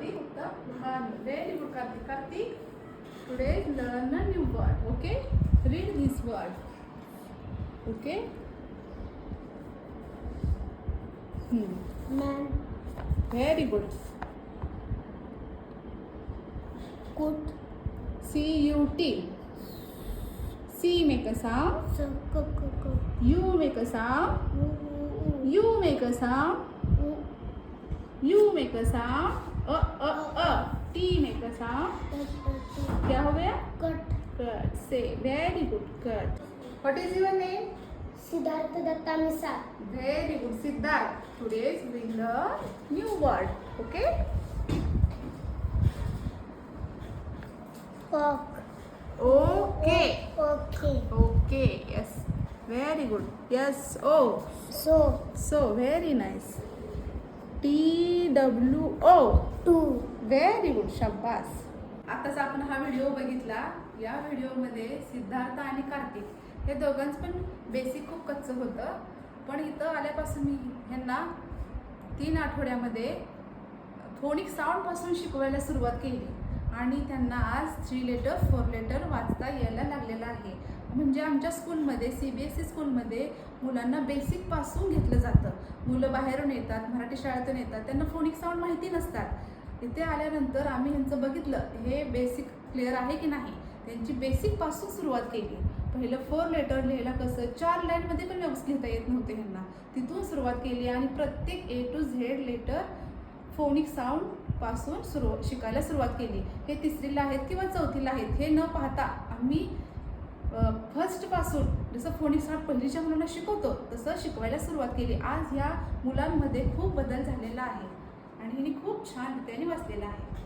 Kartik. Very good, Kartik. Kartik, today learn a new word. Okay, read this word. Okay. Man. Very good. Coat. C-U-T. C make a sound. U make a sound. U make a sound. U make a sound. T make a sound. क्या हो गया? Cut. Cut. Say very good. Cut. What is your name? Siddhartha Datta Misal. Very good, Siddharth. Today we learn new word. Okay. Cock. Okay. Okay. Okay. Yes. Very good. Yes. Oh. So very nice. TWO. Two. Very good, शाबास. आताच आपण हा video बघितला. या व्हिडिओमध्ये सिद्धार्थ आणि कार्तिक हे दोघांचं पण बेसिक खूप कच्चं होतं, पण इथं आल्यापासून मी ह्यांना 3 आठवड्यामध्ये फोनिक साऊंडपासून शिकवायला सुरुवात केली आणि त्यांना आज 3 लेटर 4 लेटर वाचता यायला लागलेलं आहे. म्हणजे आमच्या स्कूलमध्ये CBSE स्कूलमध्ये मुलांना बेसिकपासून घेतलं जातं. मुलं बाहेरून येतात, मराठी शाळेतून येतात, त्यांना फोनिक साऊंड माहिती नसतात. इथे आल्यानंतर आम्ही ह्यांचं बघितलं हे बेसिक क्लिअर आहे की नाही. त्यांची बेसिकपासून सुरुवात केली. पहिलं 4 लेटर लिहायला कसं 4 लाईनमध्ये पण व्यवस्थित लिहिता येत नव्हते ह्यांना. तिथून सुरुवात केली आणि प्रत्येक A to Z letter phonic साऊंडपासून शिकायला सुरुवात केली. हे 3रीला आहेत किंवा 4थीला आहेत हे न पाहता आम्ही फर्स्टपासून जसं फोनिक साऊंड पहिलीच्या मुलांना शिकवतो तसं शिकवायला सुरुवात केली. आज ह्या मुलांमध्ये खूप बदल झालेला आहे आणि हिने खूप छान रीतीने वाचलेला आहे.